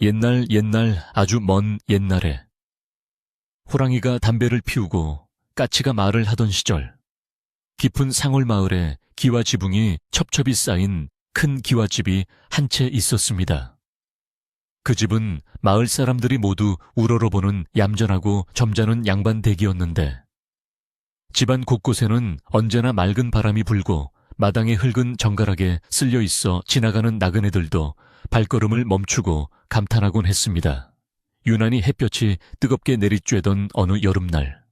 옛날 아주 먼 옛날에 호랑이가 담배를 피우고 까치가 말을 하던 시절, 깊은 상월 마을에 기와 지붕이 첩첩이 쌓인 큰 기와집이 한 채 있었습니다. 그 집은 마을 사람들이 모두 우러러보는 얌전하고 점잖은 양반댁이었는데 집안 곳곳에는 언제나 맑은 바람이 불고 마당의 흙은 정갈하게 쓸려 있어 지나가는 나그네들도 발걸음을 멈추고 감탄하곤 했습니다. 유난히 햇볕이 뜨겁게 내리쬐던 어느 여름날,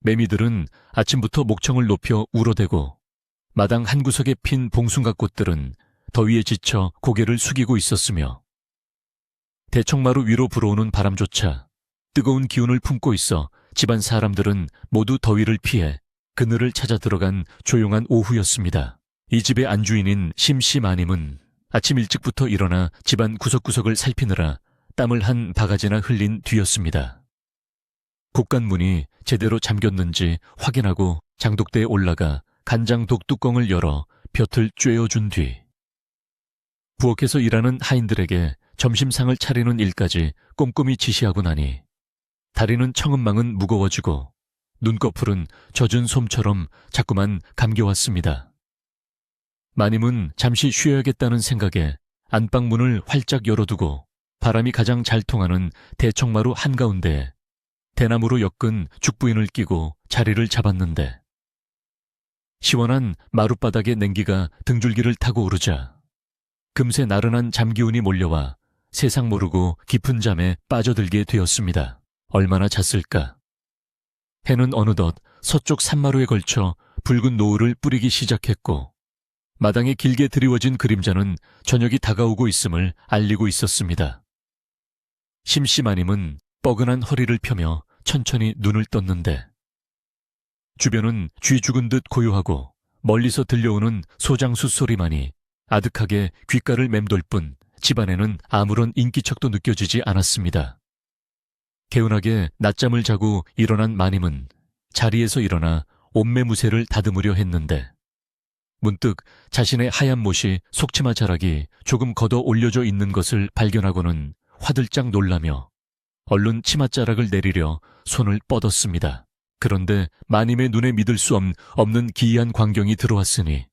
매미들은 아침부터 목청을 높여 울어대고 마당 한 구석에 핀 봉숭아꽃들은 더위에 지쳐 고개를 숙이고 있었으며 대청마루 위로 불어오는 바람조차 뜨거운 기운을 품고 있어 집안 사람들은 모두 더위를 피해 그늘을 찾아 들어간 조용한 오후였습니다. 이 집의 안주인인 심씨마님은 아침 일찍부터 일어나 집안 구석구석을 살피느라 땀을 한 바가지나 흘린 뒤였습니다. 곡간문이 제대로 잠겼는지 확인하고 장독대에 올라가 간장 독뚜껑을 열어 볕을 쬐어준 뒤 부엌에서 일하는 하인들에게 점심상을 차리는 일까지 꼼꼼히 지시하고 나니 다리는 청은망은 무거워지고 눈꺼풀은 젖은 솜처럼 자꾸만 감겨왔습니다. 마님은 잠시 쉬어야겠다는 생각에 안방문을 활짝 열어두고 바람이 가장 잘 통하는 대청마루 한가운데에 대나무로 엮은 죽부인을 끼고 자리를 잡았는데 시원한 마룻바닥의 냉기가 등줄기를 타고 오르자 금세 나른한 잠기운이 몰려와 세상 모르고 깊은 잠에 빠져들게 되었습니다. 얼마나 잤을까? 해는 어느덧 서쪽 산마루에 걸쳐 붉은 노을을 뿌리기 시작했고 마당에 길게 드리워진 그림자는 저녁이 다가오고 있음을 알리고 있었습니다. 심씨마님은 뻐근한 허리를 펴며 천천히 눈을 떴는데 주변은 쥐 죽은 듯 고요하고 멀리서 들려오는 소장수 소리만이 아득하게 귓가를 맴돌 뿐 집안에는 아무런 인기척도 느껴지지 않았습니다. 개운하게 낮잠을 자고 일어난 마님은 자리에서 일어나 옷매무새를 다듬으려 했는데 문득 자신의 하얀 못이 속치마 자락이 조금 걷어 올려져 있는 것을 발견하고는 화들짝 놀라며 얼른 치맛자락을 내리려 손을 뻗었습니다. 그런데 마님의 눈에 믿을 수 없는 기이한 광경이 들어왔으니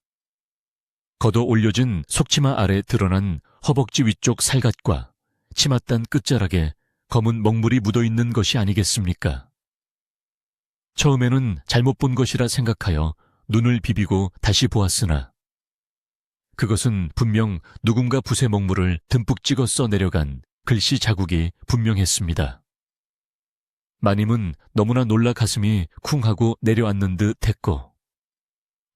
걷어 올려진 속치마 아래 드러난 허벅지 위쪽 살갗과 치맛단 끝자락에 검은 먹물이 묻어있는 것이 아니겠습니까? 처음에는 잘못 본 것이라 생각하여 눈을 비비고 다시 보았으나 그것은 분명 누군가 붓의 먹물을 듬뿍 찍어 써내려간 글씨 자국이 분명했습니다. 마님은 너무나 놀라 가슴이 쿵 하고 내려앉는 듯 했고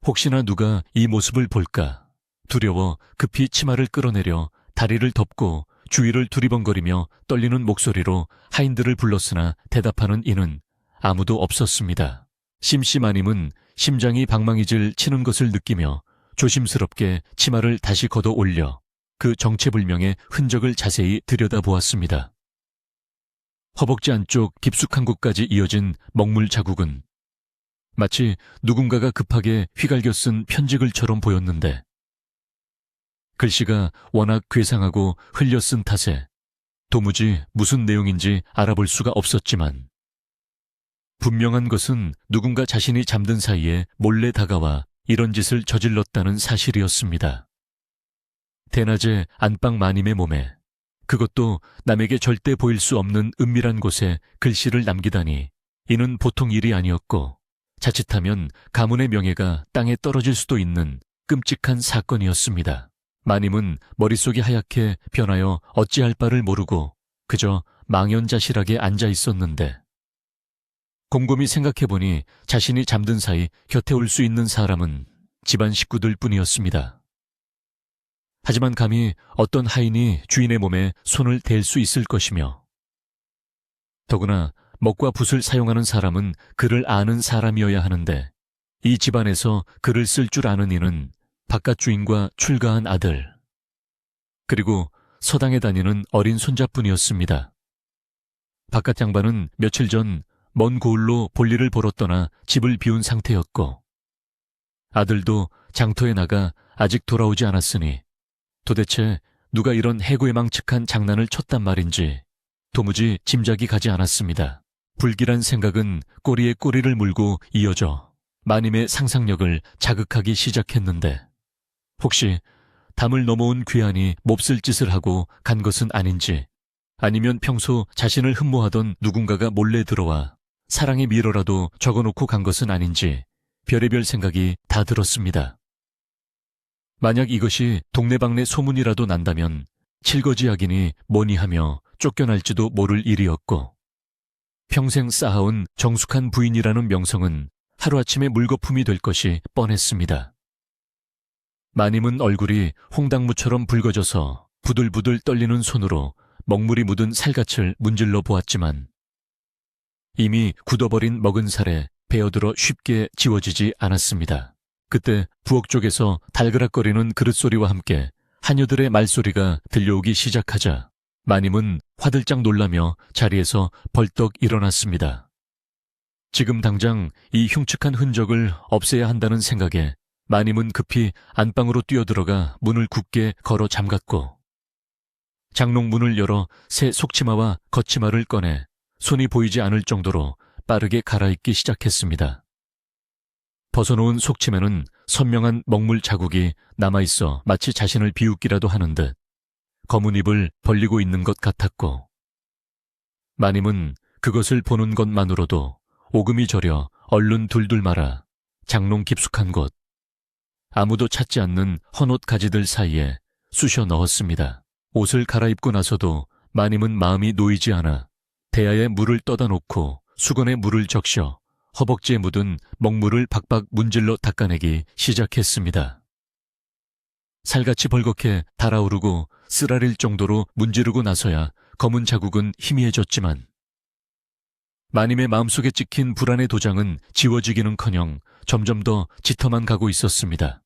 혹시나 누가 이 모습을 볼까 두려워 급히 치마를 끌어내려 다리를 덮고 주위를 두리번거리며 떨리는 목소리로 하인들을 불렀으나 대답하는 이는 아무도 없었습니다. 심씨마님은 심장이 방망이질 치는 것을 느끼며 조심스럽게 치마를 다시 걷어 올려 그 정체불명의 흔적을 자세히 들여다보았습니다. 허벅지 안쪽 깊숙한 곳까지 이어진 먹물 자국은 마치 누군가가 급하게 휘갈겨 쓴 편지글처럼 보였는데 글씨가 워낙 괴상하고 흘려 쓴 탓에 도무지 무슨 내용인지 알아볼 수가 없었지만 분명한 것은 누군가 자신이 잠든 사이에 몰래 다가와 이런 짓을 저질렀다는 사실이었습니다. 대낮에 안방 마님의 몸에 그것도 남에게 절대 보일 수 없는 은밀한 곳에 글씨를 남기다니 이는 보통 일이 아니었고 자칫하면 가문의 명예가 땅에 떨어질 수도 있는 끔찍한 사건이었습니다. 마님은 머릿속이 하얗게 변하여 어찌할 바를 모르고 그저 망연자실하게 앉아 있었는데 곰곰이 생각해보니 자신이 잠든 사이 곁에 올 수 있는 사람은 집안 식구들 뿐이었습니다. 하지만 감히 어떤 하인이 주인의 몸에 손을 댈 수 있을 것이며 더구나 먹과 붓을 사용하는 사람은 글을 아는 사람이어야 하는데 이 집안에서 글을 쓸 줄 아는 이는 바깥 주인과 출가한 아들 그리고 서당에 다니는 어린 손자뿐이었습니다. 바깥 양반은 며칠 전 먼 고을로 볼일을 보러 떠나 집을 비운 상태였고 아들도 장터에 나가 아직 돌아오지 않았으니 도대체 누가 이런 해고에망측한 장난을 쳤단 말인지 도무지 짐작이 가지 않았습니다. 불길한 생각은 꼬리에 꼬리를 물고 이어져 마님의 상상력을 자극하기 시작했는데 혹시 담을 넘어온 괴한이 몹쓸 짓을 하고 간 것은 아닌지 아니면 평소 자신을 흠모하던 누군가가 몰래 들어와 사랑의 미로라도 적어놓고 간 것은 아닌지 별의별 생각이 다 들었습니다. 만약 이것이 동네방네 소문이라도 난다면 칠거지약이니 뭐니 하며 쫓겨날지도 모를 일이었고 평생 쌓아온 정숙한 부인이라는 명성은 하루아침에 물거품이 될 것이 뻔했습니다. 마님은 얼굴이 홍당무처럼 붉어져서 부들부들 떨리는 손으로 먹물이 묻은 살갗을 문질러 보았지만 이미 굳어버린 먹은 살에 베어들어 쉽게 지워지지 않았습니다. 그때 부엌 쪽에서 달그락거리는 그릇소리와 함께 하녀들의 말소리가 들려오기 시작하자 마님은 화들짝 놀라며 자리에서 벌떡 일어났습니다. 지금 당장 이 흉측한 흔적을 없애야 한다는 생각에 마님은 급히 안방으로 뛰어들어가 문을 굳게 걸어 잠갔고 장롱문을 열어 새 속치마와 겉치마를 꺼내 손이 보이지 않을 정도로 빠르게 갈아입기 시작했습니다. 벗어놓은 속치마는 선명한 먹물 자국이 남아있어 마치 자신을 비웃기라도 하는 듯 검은 입을 벌리고 있는 것 같았고 마님은 그것을 보는 것만으로도 오금이 저려 얼른 둘둘 말아 장롱 깊숙한 곳 아무도 찾지 않는 헌옷 가지들 사이에 쑤셔 넣었습니다. 옷을 갈아입고 나서도 마님은 마음이 놓이지 않아 대야에 물을 떠다 놓고 수건에 물을 적셔 허벅지에 묻은 먹물을 박박 문질러 닦아내기 시작했습니다. 살같이 벌겋게 달아오르고 쓰라릴 정도로 문지르고 나서야 검은 자국은 희미해졌지만 마님의 마음속에 찍힌 불안의 도장은 지워지기는커녕 점점 더 짙어만 가고 있었습니다.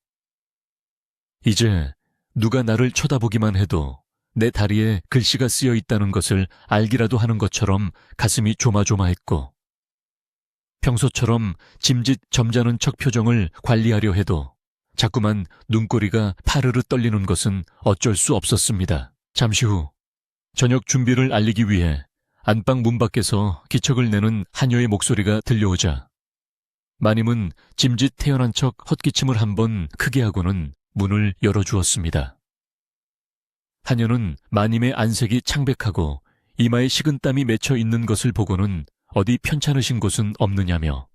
이제 누가 나를 쳐다보기만 해도 내 다리에 글씨가 쓰여 있다는 것을 알기라도 하는 것처럼 가슴이 조마조마했고 평소처럼 짐짓 점잖은 척 표정을 관리하려 해도 자꾸만 눈꼬리가 파르르 떨리는 것은 어쩔 수 없었습니다. 잠시 후 저녁 준비를 알리기 위해 안방 문 밖에서 기척을 내는 하녀의 목소리가 들려오자 마님은 짐짓 태연한 척 헛기침을 한번 크게 하고는 문을 열어주었습니다. 하녀는 마님의 안색이 창백하고 이마에 식은땀이 맺혀 있는 것을 보고는 어디 편찮으신 곳은 없느냐며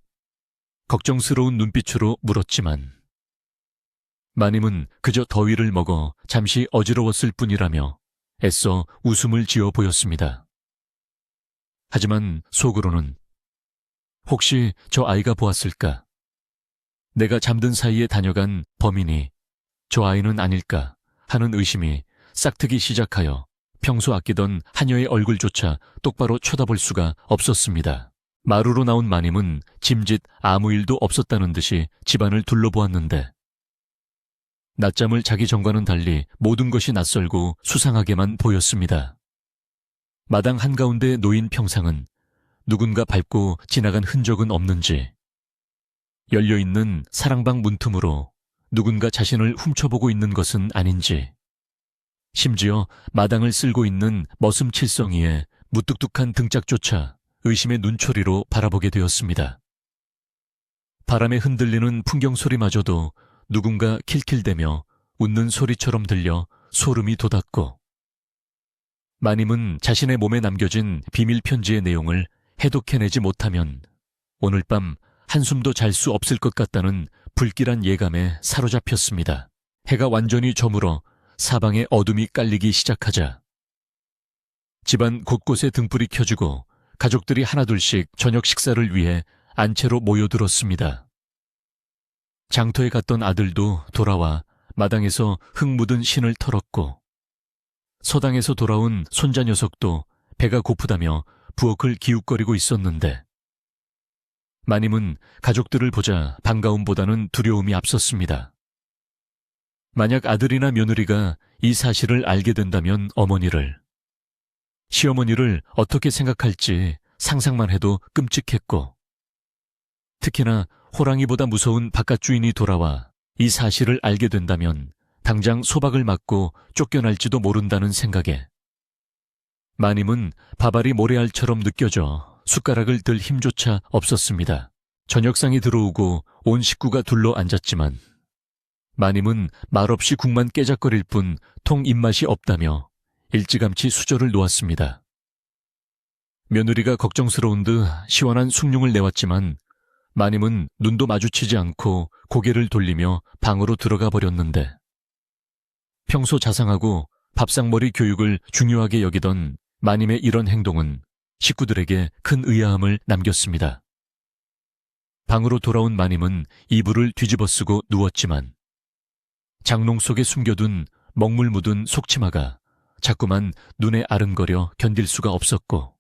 걱정스러운 눈빛으로 물었지만 마님은 그저 더위를 먹어 잠시 어지러웠을 뿐이라며 애써 웃음을 지어 보였습니다. 하지만 속으로는 혹시 저 아이가 보았을까? 내가 잠든 사이에 다녀간 범인이 저 아이는 아닐까 하는 의심이 싹트기 시작하여 평소 아끼던 하녀의 얼굴조차 똑바로 쳐다볼 수가 없었습니다. 마루로 나온 마님은 짐짓 아무 일도 없었다는 듯이 집안을 둘러보았는데 낮잠을 자기 전과는 달리 모든 것이 낯설고 수상하게만 보였습니다. 마당 한가운데 놓인 평상은 누군가 밟고 지나간 흔적은 없는지 열려있는 사랑방 문틈으로 누군가 자신을 훔쳐보고 있는 것은 아닌지 심지어 마당을 쓸고 있는 머슴칠성이의 무뚝뚝한 등짝조차 의심의 눈초리로 바라보게 되었습니다. 바람에 흔들리는 풍경 소리마저도 누군가 킬킬대며 웃는 소리처럼 들려 소름이 돋았고 마님은 자신의 몸에 남겨진 비밀 편지의 내용을 해독해내지 못하면 오늘 밤 한숨도 잘 수 없을 것 같다는 불길한 예감에 사로잡혔습니다. 해가 완전히 저물어 사방에 어둠이 깔리기 시작하자 집안 곳곳에 등불이 켜지고 가족들이 하나둘씩 저녁 식사를 위해 안채로 모여들었습니다. 장터에 갔던 아들도 돌아와 마당에서 흙 묻은 신을 털었고 서당에서 돌아온 손자 녀석도 배가 고프다며 부엌을 기웃거리고 있었는데 마님은 가족들을 보자 반가움보다는 두려움이 앞섰습니다. 만약 아들이나 며느리가 이 사실을 알게 된다면 어머니를, 시어머니를 어떻게 생각할지 상상만 해도 끔찍했고 특히나 호랑이보다 무서운 바깥 주인이 돌아와 이 사실을 알게 된다면 당장 소박을 맞고 쫓겨날지도 모른다는 생각에 마님은 밥알이 모래알처럼 느껴져 숟가락을 들 힘조차 없었습니다. 저녁상이 들어오고 온 식구가 둘러 앉았지만 마님은 말없이 국만 깨작거릴 뿐 통 입맛이 없다며 일찌감치 수저를 놓았습니다. 며느리가 걱정스러운 듯 시원한 숭늉을 내왔지만 마님은 눈도 마주치지 않고 고개를 돌리며 방으로 들어가 버렸는데 평소 자상하고 밥상머리 교육을 중요하게 여기던 마님의 이런 행동은 식구들에게 큰 의아함을 남겼습니다. 방으로 돌아온 마님은 이불을 뒤집어쓰고 누웠지만 장롱 속에 숨겨둔 먹물 묻은 속치마가 자꾸만 눈에 아른거려 견딜 수가 없었고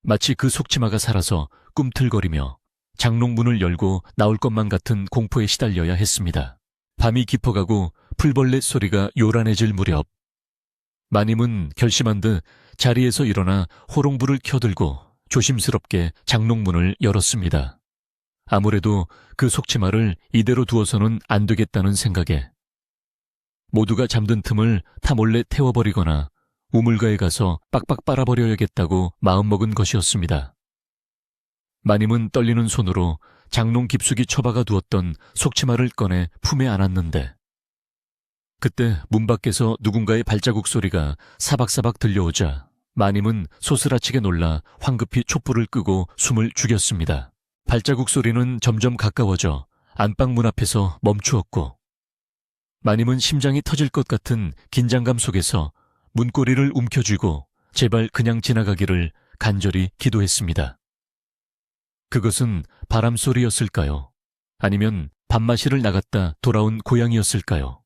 마치 그 속치마가 살아서 꿈틀거리며 장롱 문을 열고 나올 것만 같은 공포에 시달려야 했습니다. 밤이 깊어가고 풀벌레 소리가 요란해질 무렵 마님은 결심한 듯 자리에서 일어나 호롱불을 켜들고 조심스럽게 장롱 문을 열었습니다. 아무래도 그 속치마를 이대로 두어서는 안 되겠다는 생각에 모두가 잠든 틈을 타 몰래 태워버리거나 우물가에 가서 빡빡 빨아버려야겠다고 마음먹은 것이었습니다. 마님은 떨리는 손으로 장롱 깊숙이 처박아 두었던 속치마를 꺼내 품에 안았는데 그때 문 밖에서 누군가의 발자국 소리가 사박사박 들려오자 마님은 소스라치게 놀라 황급히 촛불을 끄고 숨을 죽였습니다. 발자국 소리는 점점 가까워져 안방 문 앞에서 멈추었고 마님은 심장이 터질 것 같은 긴장감 속에서 문고리를 움켜쥐고 제발 그냥 지나가기를 간절히 기도했습니다. 그것은 바람소리였을까요? 아니면 밤마시를 나갔다 돌아온 고양이였을까요?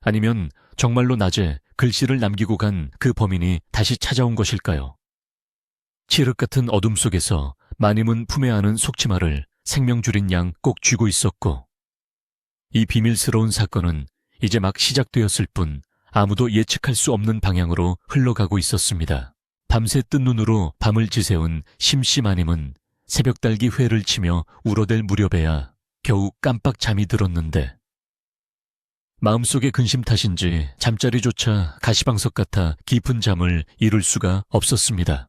아니면 정말로 낮에 글씨를 남기고 간 그 범인이 다시 찾아온 것일까요? 칠흑 같은 어둠 속에서 마님은 품에 안은 속치마를 생명줄인 양 꼭 쥐고 있었고 이 비밀스러운 사건은 이제 막 시작되었을 뿐 아무도 예측할 수 없는 방향으로 흘러가고 있었습니다. 밤새 뜬 눈으로 밤을 지새운 심씨 마님은 새벽달기 회를 치며 울어댈 무렵에야 겨우 깜빡 잠이 들었는데 마음속의 근심 탓인지 잠자리조차 가시방석 같아 깊은 잠을 이룰 수가 없었습니다.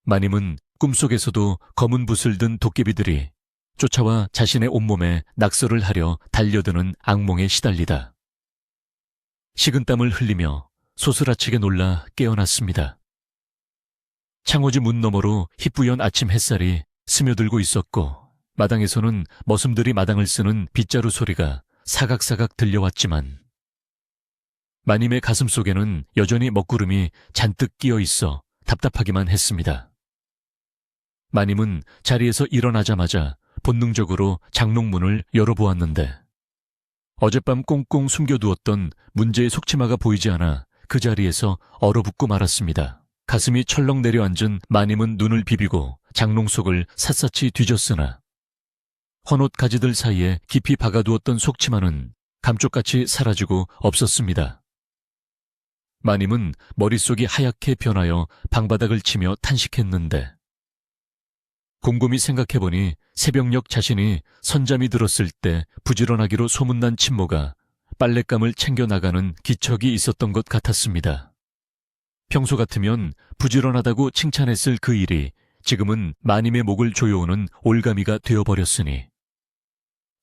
마님은 꿈속에서도 검은 붓을 든 도깨비들이 쫓아와 자신의 온몸에 낙서를 하려 달려드는 악몽에 시달리다 식은땀을 흘리며 소스라치게 놀라 깨어났습니다. 창호지 문 너머로 희뿌연 아침 햇살이 스며들고 있었고 마당에서는 머슴들이 마당을 쓰는 빗자루 소리가 사각사각 들려왔지만 마님의 가슴 속에는 여전히 먹구름이 잔뜩 끼어 있어 답답하기만 했습니다. 마님은 자리에서 일어나자마자 본능적으로 장롱문을 열어보았는데 어젯밤 꽁꽁 숨겨두었던 문제의 속치마가 보이지 않아 그 자리에서 얼어붙고 말았습니다. 가슴이 철렁 내려앉은 마님은 눈을 비비고 장롱 속을 샅샅이 뒤졌으나 헌옷 가지들 사이에 깊이 박아두었던 속치마는 감쪽같이 사라지고 없었습니다. 마님은 머릿속이 하얗게 변하여 방바닥을 치며 탄식했는데 곰곰이 생각해보니 새벽녘 자신이 선잠이 들었을 때 부지런하기로 소문난 친모가 빨랫감을 챙겨나가는 기척이 있었던 것 같았습니다. 평소 같으면 부지런하다고 칭찬했을 그 일이 지금은 마님의 목을 조여오는 올가미가 되어버렸으니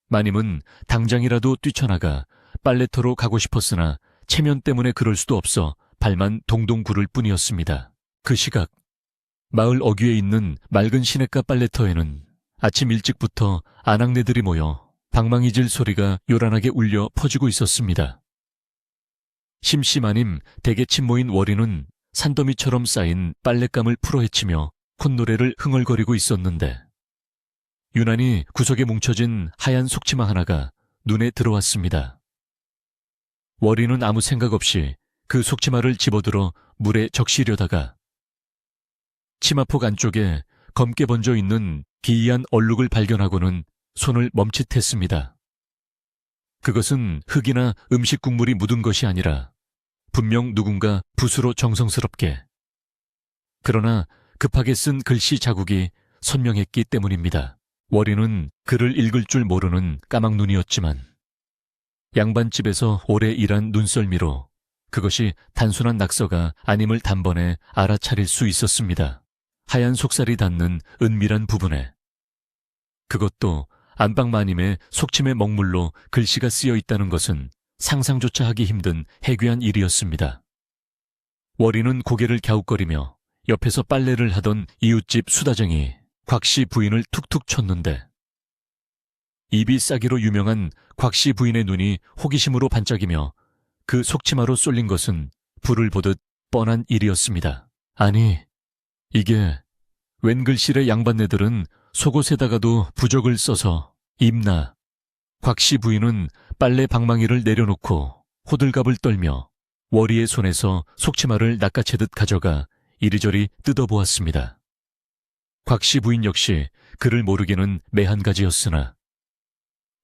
마님은 당장이라도 뛰쳐나가 빨래터로 가고 싶었으나 체면 때문에 그럴 수도 없어 발만 동동 구를 뿐이었습니다. 그 시각 마을 어귀에 있는 맑은 시냇가 빨래터에는 아침 일찍부터 아낙네들이 모여 방망이질 소리가 요란하게 울려 퍼지고 있었습니다. 심씨 마님 댁의 친모인 월이는 산더미처럼 쌓인 빨랫감을 풀어헤치며 콧노래를 흥얼거리고 있었는데 유난히 구석에 뭉쳐진 하얀 속치마 하나가 눈에 들어왔습니다. 월이는 아무 생각 없이 그 속치마를 집어들어 물에 적시려다가 치마폭 안쪽에 검게 번져 있는 기이한 얼룩을 발견하고는 손을 멈칫했습니다. 그것은 흙이나 음식 국물이 묻은 것이 아니라 분명 누군가 붓으로 정성스럽게 그러나 급하게 쓴 글씨 자국이 선명했기 때문입니다. 월이는 글을 읽을 줄 모르는 까막눈이었지만 양반집에서 오래 일한 눈썰미로 그것이 단순한 낙서가 아님을 단번에 알아차릴 수 있었습니다. 하얀 속살이 닿는 은밀한 부분에. 그것도 안방마님의 속침의 먹물로 글씨가 쓰여 있다는 것은 상상조차 하기 힘든 해괴한 일이었습니다. 월이는 고개를 갸웃거리며 옆에서 빨래를 하던 이웃집 수다쟁이 곽씨 부인을 툭툭 쳤는데, 입이 싸기로 유명한 곽씨 부인의 눈이 호기심으로 반짝이며 그 속치마로 쏠린 것은 불을 보듯 뻔한 일이었습니다. 아니, 이게 웬 글씨래. 양반네들은 속옷에다가도 부적을 써서 입나. 곽씨 부인은 빨래 방망이를 내려놓고 호들갑을 떨며 월이의 손에서 속치마를 낚아채듯 가져가 이리저리 뜯어보았습니다. 곽씨 부인 역시 그를 모르기는 매한 가지였으나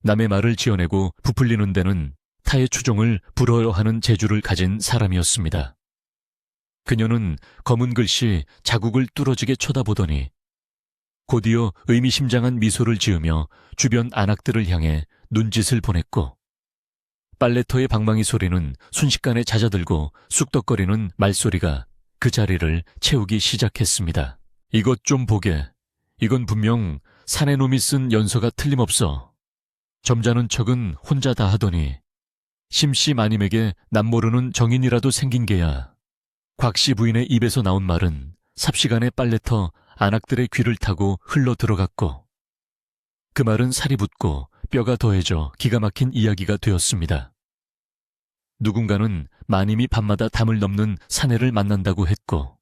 남의 말을 지어내고 부풀리는 데는 타의 추종을 부러워하는 재주를 가진 사람이었습니다. 그녀는 검은 글씨 자국을 뚫어지게 쳐다보더니 곧이어 의미심장한 미소를 지으며 주변 안악들을 향해 눈짓을 보냈고, 빨래터의 방망이 소리는 순식간에 잦아들고 쑥덕거리는 말소리가 그 자리를 채우기 시작했습니다. 이것 좀 보게. 이건 분명 사내 놈이 쓴 연서가 틀림없어. 점잖은 척은 혼자 다 하더니 심씨 마님에게 남모르는 정인이라도 생긴 게야. 곽씨 부인의 입에서 나온 말은 삽시간에 빨래터 안악들의 귀를 타고 흘러 들어갔고, 그 말은 살이 붙고 뼈가 더해져 기가 막힌 이야기가 되었습니다. 누군가는 마님이 밤마다 담을 넘는 사내를 만난다고 했고,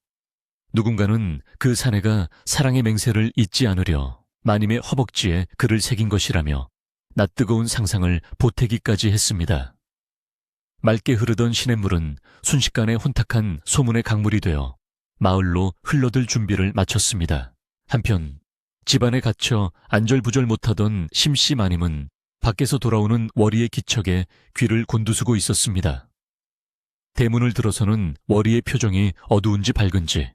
누군가는 그 사내가 사랑의 맹세를 잊지 않으려 마님의 허벅지에 글을 새긴 것이라며 낯뜨거운 상상을 보태기까지 했습니다. 맑게 흐르던 시냇물은 순식간에 혼탁한 소문의 강물이 되어 마을로 흘러들 준비를 마쳤습니다. 한편 집안에 갇혀 안절부절 못하던 심씨 마님은 밖에서 돌아오는 월이의 기척에 귀를 곤두수고 있었습니다. 대문을 들어서는 월이의 표정이 어두운지 밝은지,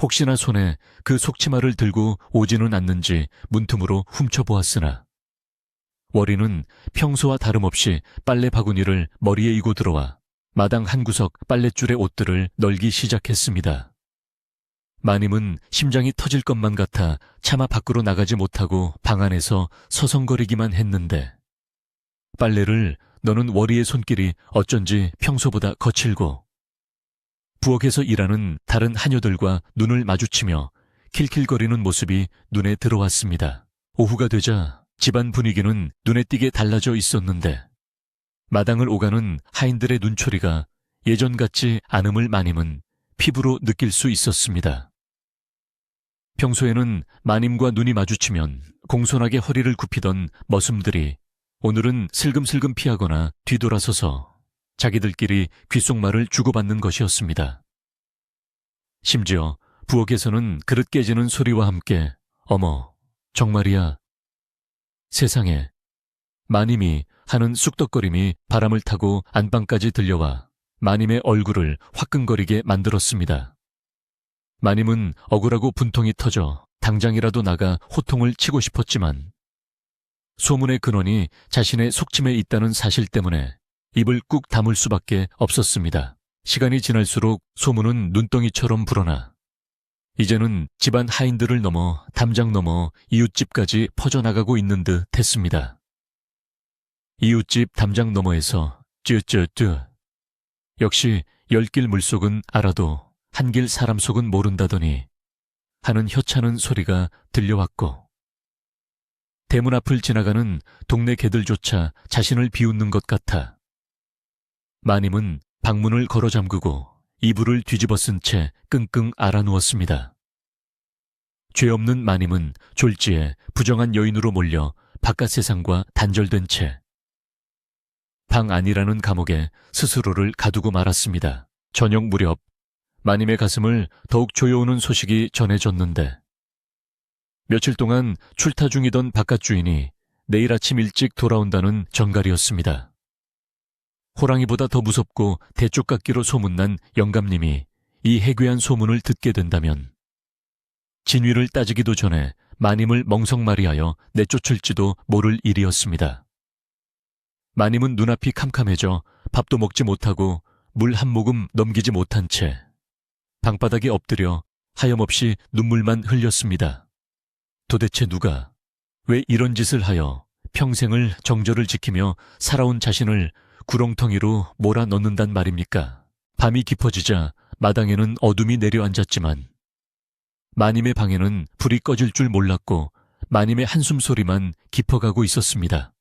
혹시나 손에 그 속치마를 들고 오지는 않는지 문틈으로 훔쳐보았으나 월이는 평소와 다름없이 빨래 바구니를 머리에 이고 들어와 마당 한 구석 빨랫줄의 옷들을 널기 시작했습니다. 마님은 심장이 터질 것만 같아 차마 밖으로 나가지 못하고 방 안에서 서성거리기만 했는데, 빨래를 너는 월이의 손길이 어쩐지 평소보다 거칠고, 부엌에서 일하는 다른 하녀들과 눈을 마주치며 킬킬거리는 모습이 눈에 들어왔습니다. 오후가 되자 집안 분위기는 눈에 띄게 달라져 있었는데, 마당을 오가는 하인들의 눈초리가 예전 같지 않음을 마님은 피부로 느낄 수 있었습니다. 평소에는 마님과 눈이 마주치면 공손하게 허리를 굽히던 머슴들이 오늘은 슬금슬금 피하거나 뒤돌아서서 자기들끼리 귓속말을 주고받는 것이었습니다. 심지어 부엌에서는 그릇 깨지는 소리와 함께 어머, 정말이야, 세상에, 마님이 하는 쑥덕거림이 바람을 타고 안방까지 들려와 마님의 얼굴을 화끈거리게 만들었습니다. 마님은 억울하고 분통이 터져 당장이라도 나가 호통을 치고 싶었지만 소문의 근원이 자신의 속침에 있다는 사실 때문에 입을 꾹 다물 수밖에 없었습니다. 시간이 지날수록 소문은 눈덩이처럼 불어나 이제는 집안 하인들을 넘어 담장 넘어 이웃집까지 퍼져나가고 있는 듯 했습니다. 이웃집 담장 너머에서 쯔쯔쯔, 역시 열길 물속은 알아도 한길 사람 속은 모른다더니 하는 혀차는 소리가 들려왔고, 대문 앞을 지나가는 동네 개들조차 자신을 비웃는 것 같아 마님은 방문을 걸어 잠그고 이불을 뒤집어 쓴 채 끙끙 앓아누웠습니다. 죄 없는 마님은 졸지에 부정한 여인으로 몰려 바깥 세상과 단절된 채 방 안이라는 감옥에 스스로를 가두고 말았습니다. 저녁 무렵 마님의 가슴을 더욱 조여오는 소식이 전해졌는데, 며칠 동안 출타 중이던 바깥 주인이 내일 아침 일찍 돌아온다는 전갈이었습니다. 호랑이보다 더 무섭고 대쪽같기로 소문난 영감님이 이 해괴한 소문을 듣게 된다면 진위를 따지기도 전에 마님을 멍석말이하여 내쫓을지도 모를 일이었습니다. 마님은 눈앞이 캄캄해져 밥도 먹지 못하고 물 한 모금 넘기지 못한 채 방바닥에 엎드려 하염없이 눈물만 흘렸습니다. 도대체 누가 왜 이런 짓을 하여 평생을 정절을 지키며 살아온 자신을 구렁텅이로 몰아넣는단 말입니까? 밤이 깊어지자 마당에는 어둠이 내려앉았지만 마님의 방에는 불이 꺼질 줄 몰랐고 마님의 한숨 소리만 깊어가고 있었습니다.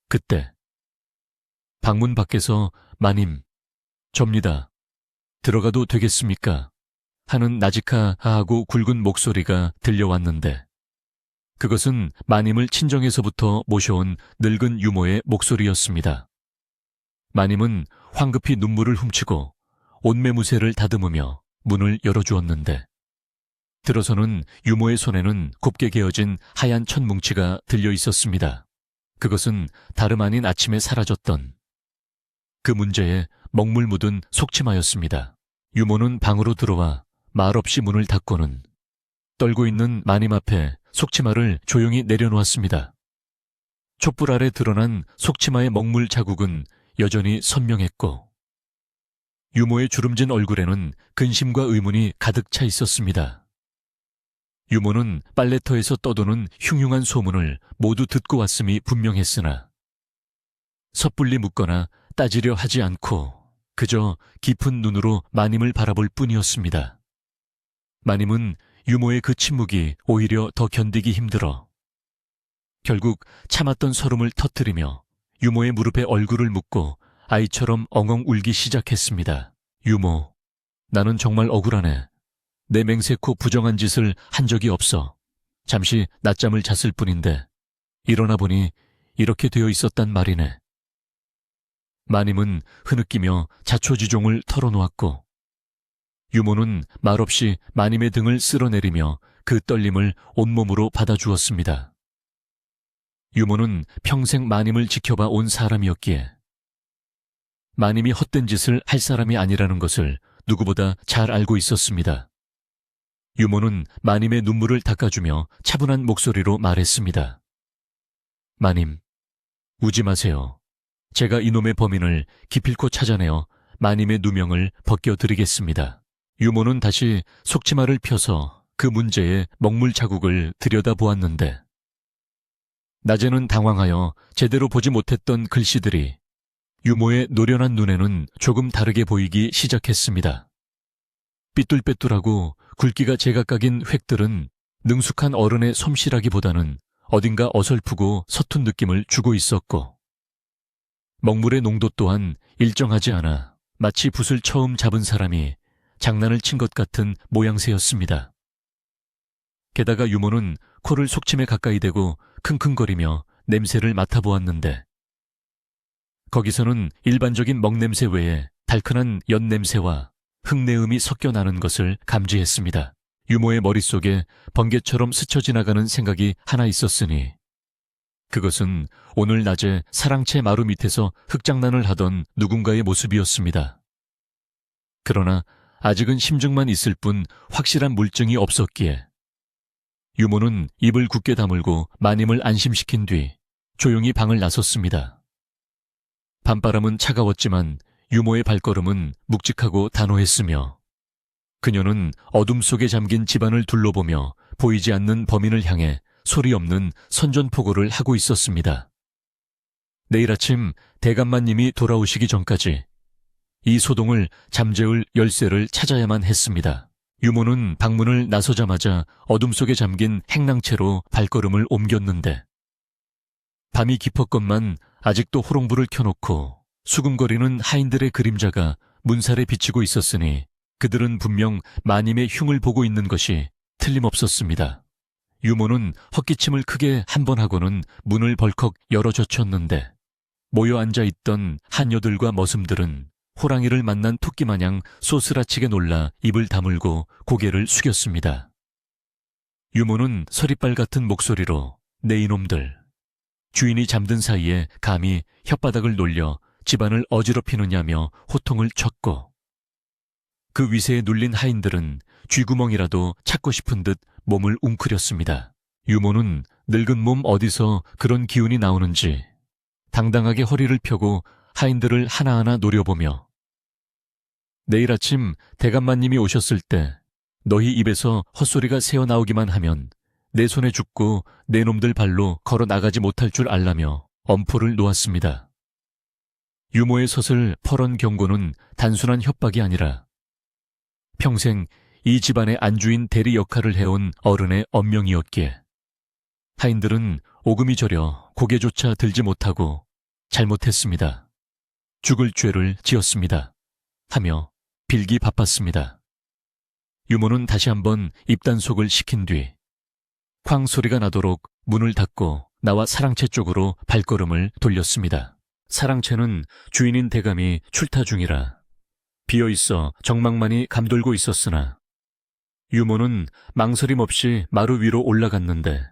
그때 방문 밖에서 마님, 접니다. 들어가도 되겠습니까? 하는 나직하하고 굵은 목소리가 들려왔는데 그것은 마님을 친정에서부터 모셔온 늙은 유모의 목소리였습니다. 마님은 황급히 눈물을 훔치고 옷매무새를 다듬으며 문을 열어주었는데 들어서는 유모의 손에는 곱게 개어진 하얀 천뭉치가 들려 있었습니다. 그것은 다름 아닌 아침에 사라졌던 그 문제에 먹물 묻은 속치마였습니다. 유모는 방으로 들어와 말없이 문을 닫고는 떨고 있는 마님 앞에 속치마를 조용히 내려놓았습니다. 촛불 아래 드러난 속치마의 먹물 자국은 여전히 선명했고 유모의 주름진 얼굴에는 근심과 의문이 가득 차 있었습니다. 유모는 빨래터에서 떠도는 흉흉한 소문을 모두 듣고 왔음이 분명했으나 섣불리 묻거나 따지려 하지 않고 그저 깊은 눈으로 마님을 바라볼 뿐이었습니다. 마님은 유모의 그 침묵이 오히려 더 견디기 힘들어 결국 참았던 서름을 터뜨리며 유모의 무릎에 얼굴을 묻고 아이처럼 엉엉 울기 시작했습니다. 유모, 나는 정말 억울하네. 내 맹세코 부정한 짓을 한 적이 없어. 잠시 낮잠을 잤을 뿐인데 일어나 보니 이렇게 되어 있었단 말이네. 마님은 흐느끼며 자초지종을 털어놓았고 유모는 말없이 마님의 등을 쓸어내리며 그 떨림을 온몸으로 받아주었습니다. 유모는 평생 마님을 지켜봐 온 사람이었기에 마님이 헛된 짓을 할 사람이 아니라는 것을 누구보다 잘 알고 있었습니다. 유모는 마님의 눈물을 닦아주며 차분한 목소리로 말했습니다. 마님, 우지 마세요. 제가 이놈의 범인을 기필코 찾아내어 마님의 누명을 벗겨드리겠습니다. 유모는 다시 속치마를 펴서 그 문제의 먹물 자국을 들여다보았는데 낮에는 당황하여 제대로 보지 못했던 글씨들이 유모의 노련한 눈에는 조금 다르게 보이기 시작했습니다. 삐뚤빼뚤하고 굵기가 제각각인 획들은 능숙한 어른의 솜씨라기보다는 어딘가 어설프고 서툰 느낌을 주고 있었고 먹물의 농도 또한 일정하지 않아 마치 붓을 처음 잡은 사람이 장난을 친 것 같은 모양새였습니다. 게다가 유모는 코를 속침에 가까이 대고 킁킁거리며 냄새를 맡아보았는데 거기서는 일반적인 먹냄새 외에 달큰한 연냄새와 흙내음이 섞여 나는 것을 감지했습니다. 유모의 머릿속에 번개처럼 스쳐 지나가는 생각이 하나 있었으니 그것은 오늘 낮에 사랑채 마루 밑에서 흙장난을 하던 누군가의 모습이었습니다. 그러나 아직은 심증만 있을 뿐 확실한 물증이 없었기에 유모는 입을 굳게 다물고 마님을 안심시킨 뒤 조용히 방을 나섰습니다. 밤바람은 차가웠지만 유모의 발걸음은 묵직하고 단호했으며 그녀는 어둠 속에 잠긴 집안을 둘러보며 보이지 않는 범인을 향해 소리 없는 선전포고를 하고 있었습니다. 내일 아침 대감마님이 돌아오시기 전까지 이 소동을 잠재울 열쇠를 찾아야만 했습니다. 유모는 방문을 나서자마자 어둠 속에 잠긴 행랑채로 발걸음을 옮겼는데 밤이 깊었건만 아직도 호롱불을 켜놓고 수군거리는 하인들의 그림자가 문살에 비치고 있었으니 그들은 분명 마님의 흉을 보고 있는 것이 틀림없었습니다. 유모는 헛기침을 크게 한 번 하고는 문을 벌컥 열어젖혔는데 모여 앉아있던 하녀들과 머슴들은 호랑이를 만난 토끼마냥 쏘스라치게 놀라 입을 다물고 고개를 숙였습니다. 유모는 서리빨 같은 목소리로 내 이놈들, 주인이 잠든 사이에 감히 혓바닥을 놀려 집안을 어지럽히느냐며 호통을 쳤고 그 위세에 눌린 하인들은 쥐구멍이라도 찾고 싶은 듯 몸을 웅크렸습니다. 유모는 늙은 몸 어디서 그런 기운이 나오는지 당당하게 허리를 펴고 하인들을 하나하나 노려보며 내일 아침 대감마님이 오셨을 때 너희 입에서 헛소리가 새어나오기만 하면 내 손에 죽고 내 놈들 발로 걸어 나가지 못할 줄 알라며 엄포를 놓았습니다. 유모의 섰을 퍼런 경고는 단순한 협박이 아니라 평생 이 집안의 안주인 대리 역할을 해온 어른의 엄명이었기에 하인들은 오금이 저려 고개조차 들지 못하고 잘못했습니다. 죽을 죄를 지었습니다. 하며 빌기 바빴습니다. 유모는 다시 한번 입단속을 시킨 뒤 쾅 소리가 나도록 문을 닫고 나와 사랑채 쪽으로 발걸음을 돌렸습니다. 사랑채는 주인인 대감이 출타 중이라 비어있어 정막만이 감돌고 있었으나 유모는 망설임 없이 마루 위로 올라갔는데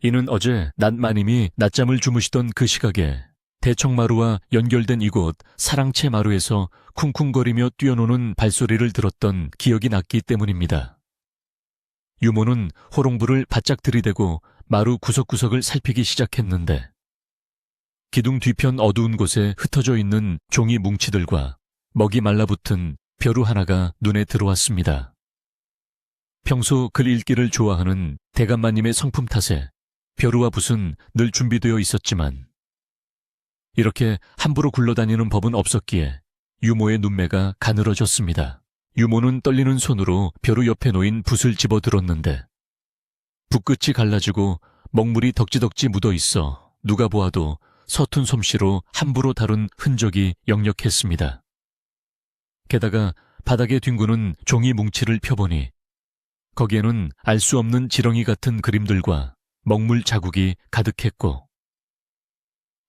이는 어제 낮마님이 낮잠을 주무시던 그 시각에 대청마루와 연결된 이곳 사랑채 마루에서 쿵쿵거리며 뛰어노는 발소리를 들었던 기억이 났기 때문입니다. 유모는 호롱불을 바짝 들이대고 마루 구석구석을 살피기 시작했는데 기둥 뒤편 어두운 곳에 흩어져 있는 종이 뭉치들과 먹이 말라붙은 벼루 하나가 눈에 들어왔습니다. 평소 글 읽기를 좋아하는 대감마님의 성품 탓에 벼루와 붓은 늘 준비되어 있었지만 이렇게 함부로 굴러다니는 법은 없었기에 유모의 눈매가 가늘어졌습니다. 유모는 떨리는 손으로 벼루 옆에 놓인 붓을 집어들었는데 붓끝이 갈라지고 먹물이 덕지덕지 묻어있어 누가 보아도 서툰 솜씨로 함부로 다룬 흔적이 역력했습니다. 게다가 바닥에 뒹구는 종이 뭉치를 펴보니 거기에는 알 수 없는 지렁이 같은 그림들과 먹물 자국이 가득했고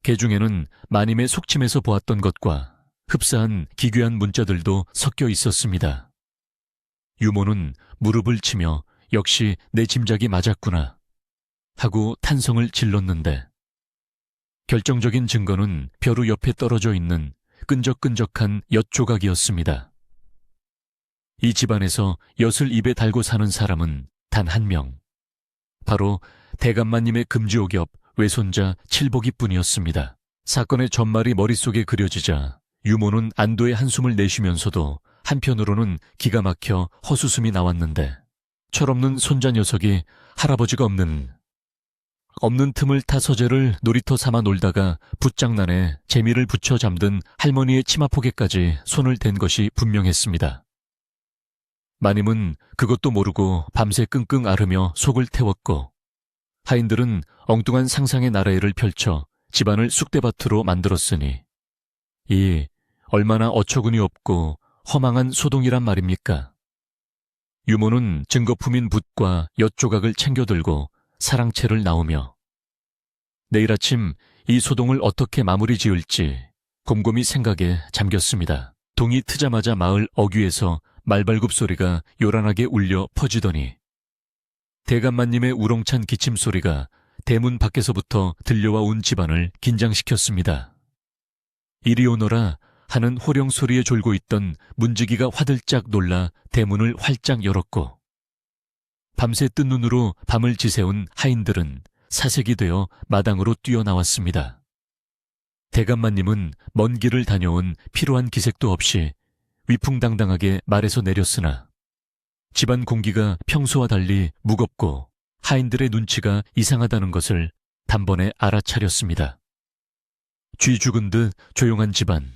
개중에는 마님의 속침에서 보았던 것과 흡사한 기괴한 문자들도 섞여 있었습니다. 유모는 무릎을 치며 역시 내 짐작이 맞았구나 하고 탄성을 질렀는데 결정적인 증거는 벼루 옆에 떨어져 있는 끈적끈적한 엿 조각이었습니다. 이 집안에서 엿을 입에 달고 사는 사람은 단 한 명, 바로 대감마님의 금지옥엽 외손자 칠복이뿐이었습니다. 사건의 전말이 머릿속에 그려지자 유모는 안도의 한숨을 내쉬면서도 한편으로는 기가 막혀 헛웃음이 나왔는데 철없는 손자 녀석이 할아버지가 없는 틈을 타 서재를 놀이터 삼아 놀다가 붓장난에 재미를 붙여 잠든 할머니의 치마포개까지 손을 댄 것이 분명했습니다. 마님은 그것도 모르고 밤새 끙끙 앓으며 속을 태웠고 하인들은 엉뚱한 상상의 나라에를 펼쳐 집안을 쑥대밭으로 만들었으니 이 얼마나 어처구니 없고 허망한 소동이란 말입니까? 유모는 증거품인 붓과 엿 조각을 챙겨들고 사랑채를 나오며 내일 아침 이 소동을 어떻게 마무리 지을지 곰곰이 생각에 잠겼습니다. 동이 트자마자 마을 어귀에서 말발굽 소리가 요란하게 울려 퍼지더니 대감마님의 우렁찬 기침 소리가 대문 밖에서부터 들려와 온 집안을 긴장시켰습니다. 이리 오너라 하는 호령 소리에 졸고 있던 문지기가 화들짝 놀라 대문을 활짝 열었고 밤새 뜬 눈으로 밤을 지새운 하인들은 사색이 되어 마당으로 뛰어나왔습니다. 대감마님은 먼 길을 다녀온 피로한 기색도 없이 위풍당당하게 말에서 내렸으나 집안 공기가 평소와 달리 무겁고 하인들의 눈치가 이상하다는 것을 단번에 알아차렸습니다. 쥐 죽은 듯 조용한 집안,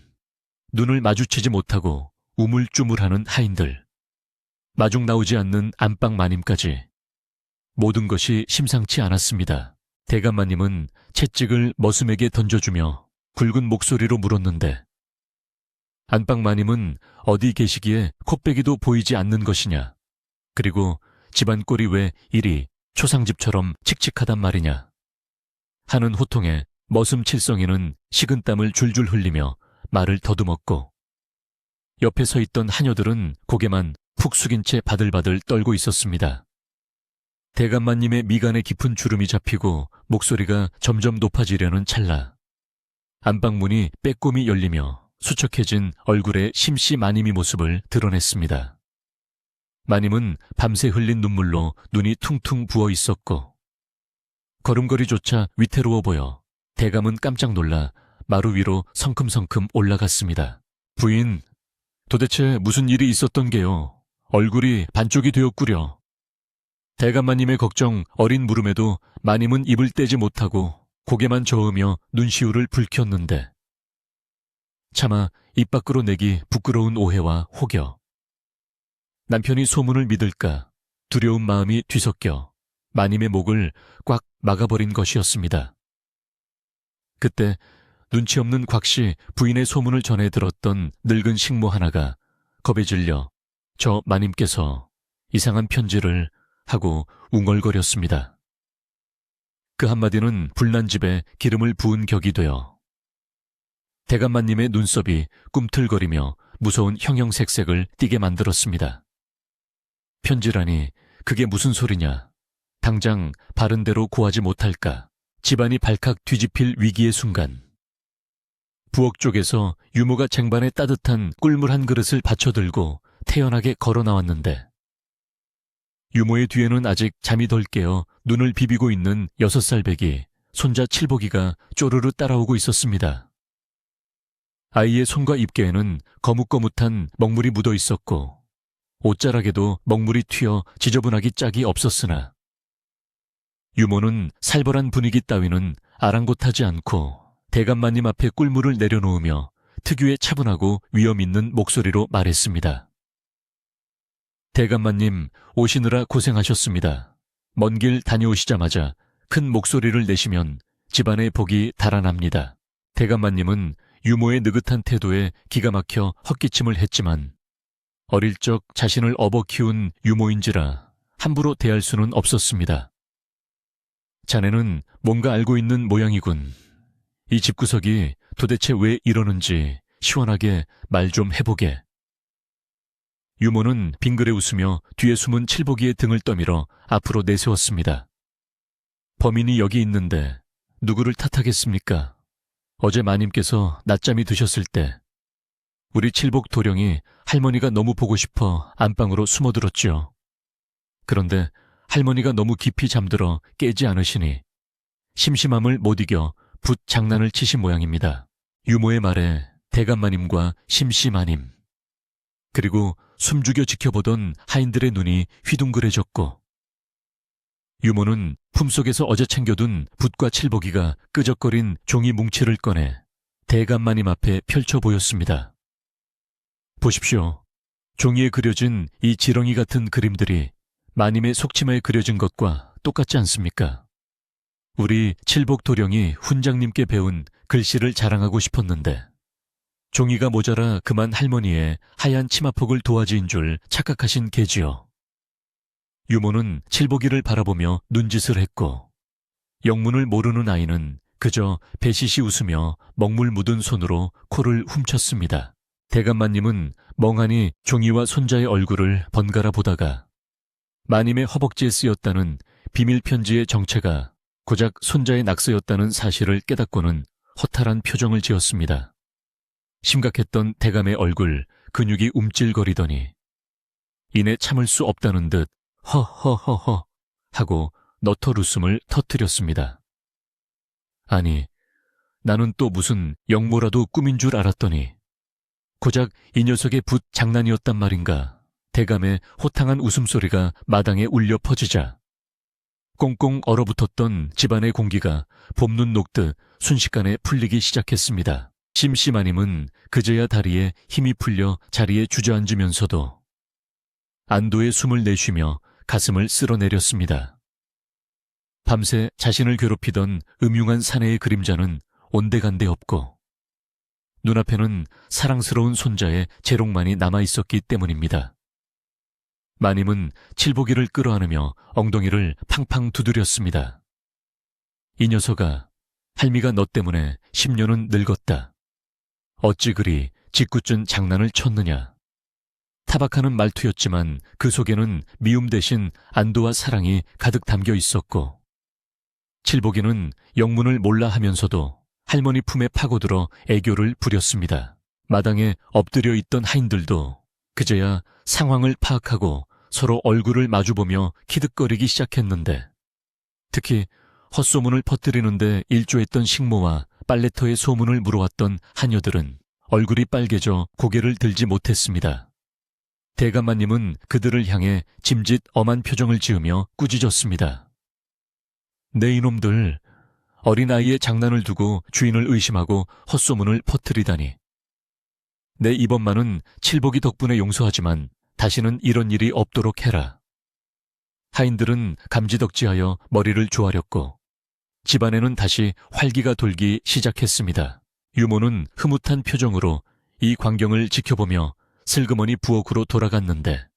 눈을 마주치지 못하고 우물쭈물하는 하인들, 마중 나오지 않는 안방 마님까지 모든 것이 심상치 않았습니다. 대감마님은 채찍을 머슴에게 던져주며 굵은 목소리로 물었는데 안방 마님은 어디 계시기에 콧배기도 보이지 않는 것이냐? 그리고 집안 꼴이 왜 이리 초상집처럼 칙칙하단 말이냐? 하는 호통에 머슴 칠성이는 식은땀을 줄줄 흘리며 말을 더듬었고 옆에 서 있던 하녀들은 고개만 푹 숙인 채 바들바들 떨고 있었습니다. 대감마님의 미간에 깊은 주름이 잡히고 목소리가 점점 높아지려는 찰나 안방문이 빼꼼히 열리며 수척해진 얼굴의 심씨 마님이 모습을 드러냈습니다. 마님은 밤새 흘린 눈물로 눈이 퉁퉁 부어 있었고 걸음걸이조차 위태로워 보여 대감은 깜짝 놀라 마루 위로 성큼성큼 올라갔습니다. 부인, 도대체 무슨 일이 있었던 게요? 얼굴이 반쪽이 되었구려. 대감마님의 걱정 어린 물음에도 마님은 입을 떼지 못하고 고개만 저으며 눈시울을 붉혔는데 차마 입 밖으로 내기 부끄러운 오해와 혹여. 남편이 소문을 믿을까 두려운 마음이 뒤섞여 마님의 목을 꽉 막아버린 것이었습니다. 그때 눈치 없는 곽씨 부인의 소문을 전해 들었던 늙은 식모 하나가 겁에 질려 저 마님께서 이상한 편지를 하고 웅얼거렸습니다. 그 한마디는 불난 집에 기름을 부은 격이 되어 대감마님의 눈썹이 꿈틀거리며 무서운 형형색색을 띠게 만들었습니다. 편지라니 그게 무슨 소리냐. 당장 바른 대로 고하지 못할까. 집안이 발칵 뒤집힐 위기의 순간 부엌 쪽에서 유모가 쟁반에 따뜻한 꿀물 한 그릇을 받쳐들고 태연하게 걸어 나왔는데 유모의 뒤에는 아직 잠이 덜 깨어 눈을 비비고 있는 6살 배기 손자 칠복이가 쪼르르 따라오고 있었습니다. 아이의 손과 입게에는 거뭇거뭇한 먹물이 묻어 있었고 옷자락에도 먹물이 튀어 지저분하기 짝이 없었으나 유모는 살벌한 분위기 따위는 아랑곳하지 않고 대감마님 앞에 꿀물을 내려놓으며 특유의 차분하고 위험 있는 목소리로 말했습니다. 대감마님, 오시느라 고생하셨습니다. 먼 길 다녀오시자마자 큰 목소리를 내시면 집안의 복이 달아납니다. 대감마님은 유모의 느긋한 태도에 기가 막혀 헛기침을 했지만 어릴 적 자신을 업어 키운 유모인지라 함부로 대할 수는 없었습니다. 자네는 뭔가 알고 있는 모양이군. 이 집구석이 도대체 왜 이러는지 시원하게 말 좀 해보게. 유모는 빙그레 웃으며 뒤에 숨은 칠복이의 등을 떠밀어 앞으로 내세웠습니다. 범인이 여기 있는데 누구를 탓하겠습니까? 어제 마님께서 낮잠이 드셨을 때 우리 칠복 도령이 할머니가 너무 보고 싶어 안방으로 숨어들었지요. 그런데 할머니가 너무 깊이 잠들어 깨지 않으시니 심심함을 못 이겨 붓 장난을 치신 모양입니다. 유모의 말에 대감마님과 심심마님 그리고 숨죽여 지켜보던 하인들의 눈이 휘둥그레졌고 유모는 품속에서 어제 챙겨둔 붓과 칠복이가 끄적거린 종이 뭉치를 꺼내 대감마님 앞에 펼쳐 보였습니다. 보십시오. 종이에 그려진 이 지렁이 같은 그림들이 마님의 속치마에 그려진 것과 똑같지 않습니까? 우리 칠복 도령이 훈장님께 배운 글씨를 자랑하고 싶었는데 종이가 모자라 그만 할머니의 하얀 치마폭을 도화지인 줄 착각하신 게지요. 유모는 칠복이를 바라보며 눈짓을 했고 영문을 모르는 아이는 그저 배시시 웃으며 먹물 묻은 손으로 코를 훔쳤습니다. 대감마님은 멍하니 종이와 손자의 얼굴을 번갈아 보다가 마님의 허벅지에 쓰였다는 비밀 편지의 정체가 고작 손자의 낙서였다는 사실을 깨닫고는 허탈한 표정을 지었습니다. 심각했던 대감의 얼굴 근육이 움찔거리더니 이내 참을 수 없다는 듯 허허허허 하고 너털 웃음을 터뜨렸습니다. 아니, 나는 또 무슨 역모라도 꿈인 줄 알았더니 고작 이 녀석의 붓 장난이었단 말인가. 대감의 호탕한 웃음소리가 마당에 울려 퍼지자 꽁꽁 얼어붙었던 집안의 공기가 봄눈 녹듯 순식간에 풀리기 시작했습니다. 심심마님은 그제야 다리에 힘이 풀려 자리에 주저앉으면서도 안도의 숨을 내쉬며 가슴을 쓸어내렸습니다. 밤새 자신을 괴롭히던 음흉한 사내의 그림자는 온데간데 없고 눈앞에는 사랑스러운 손자의 재롱만이 남아있었기 때문입니다. 마님은 칠복이를 끌어안으며 엉덩이를 팡팡 두드렸습니다. 이 녀석아, 할미가 너 때문에 10년은 늙었다. 어찌 그리 짓궂은 장난을 쳤느냐. 타박하는 말투였지만 그 속에는 미움 대신 안도와 사랑이 가득 담겨 있었고 칠복이는 영문을 몰라 하면서도 할머니 품에 파고들어 애교를 부렸습니다. 마당에 엎드려 있던 하인들도 그제야 상황을 파악하고 서로 얼굴을 마주보며 키득거리기 시작했는데 특히 헛소문을 퍼뜨리는데 일조했던 식모와 빨래터의 소문을 물어왔던 하녀들은 얼굴이 빨개져 고개를 들지 못했습니다. 대감마님은 그들을 향해 짐짓 엄한 표정을 지으며 꾸짖었습니다. 네 이놈들, 어린아이의 장난을 두고 주인을 의심하고 헛소문을 퍼뜨리다니. 내 이번만은 칠복이 덕분에 용서하지만 다시는 이런 일이 없도록 해라. 하인들은 감지덕지하여 머리를 조아렸고 집안에는 다시 활기가 돌기 시작했습니다. 유모는 흐뭇한 표정으로 이 광경을 지켜보며 슬그머니 부엌으로 돌아갔는데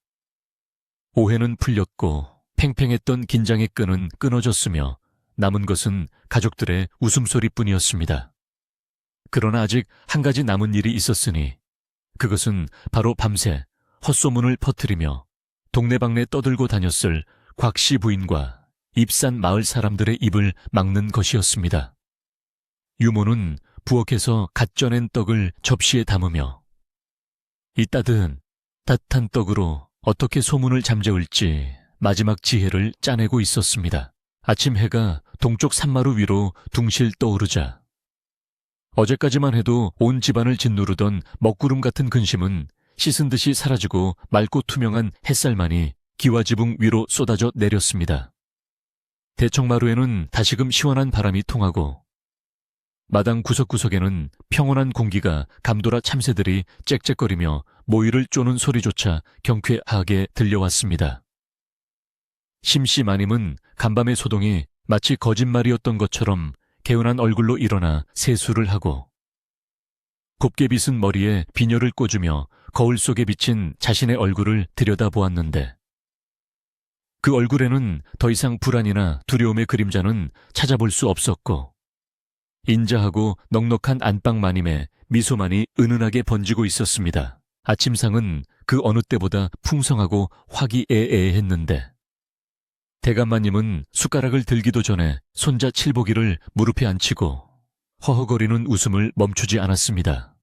오해는 풀렸고 팽팽했던 긴장의 끈은 끊어졌으며 남은 것은 가족들의 웃음소리뿐이었습니다. 그러나 아직 한 가지 남은 일이 있었으니 그것은 바로 밤새 헛소문을 퍼뜨리며 동네방네 떠들고 다녔을 곽씨 부인과 입산 마을 사람들의 입을 막는 것이었습니다. 유모는 부엌에서 갓 쪄낸 떡을 접시에 담으며 이 따뜻한 떡으로 어떻게 소문을 잠재울지 마지막 지혜를 짜내고 있었습니다. 아침 해가 동쪽 산마루 위로 둥실 떠오르자 어제까지만 해도 온 집안을 짓누르던 먹구름 같은 근심은 씻은 듯이 사라지고 맑고 투명한 햇살만이 기와지붕 위로 쏟아져 내렸습니다. 대청마루에는 다시금 시원한 바람이 통하고 마당 구석구석에는 평온한 공기가 감돌아 참새들이 짹짹거리며 모이를 쪼는 소리조차 경쾌하게 들려왔습니다. 심씨마님은 간밤의 소동이 마치 거짓말이었던 것처럼 개운한 얼굴로 일어나 세수를 하고 곱게 빗은 머리에 비녀를 꽂으며 거울 속에 비친 자신의 얼굴을 들여다보았는데 그 얼굴에는 더 이상 불안이나 두려움의 그림자는 찾아볼 수 없었고 인자하고 넉넉한 안방마님의 미소만이 은은하게 번지고 있었습니다. 아침상은 그 어느 때보다 풍성하고 화기애애했는데 대감마님은 숟가락을 들기도 전에 손자 칠복이를 무릎에 앉히고 허허거리는 웃음을 멈추지 않았습니다.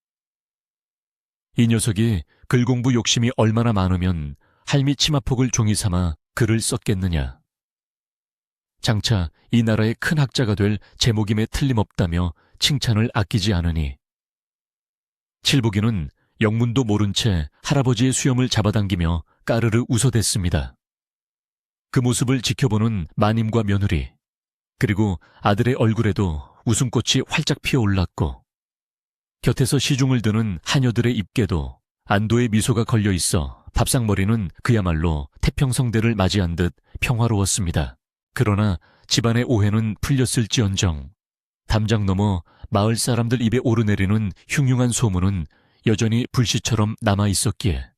이 녀석이 글 공부 욕심이 얼마나 많으면 할미 치마폭을 종이 삼아 글을 썼겠느냐. 장차 이 나라의 큰 학자가 될 제목임에 틀림없다며 칭찬을 아끼지 않으니 칠복이는 영문도 모른 채 할아버지의 수염을 잡아당기며 까르르 웃어댔습니다. 그 모습을 지켜보는 마님과 며느리 그리고 아들의 얼굴에도 웃음꽃이 활짝 피어올랐고 곁에서 시중을 드는 하녀들의 입게도 안도의 미소가 걸려있어 밥상머리는 그야말로 태평성대를 맞이한 듯 평화로웠습니다. 그러나 집안의 오해는 풀렸을지언정 담장 넘어 마을 사람들 입에 오르내리는 흉흉한 소문은 여전히 불씨처럼 남아있었기에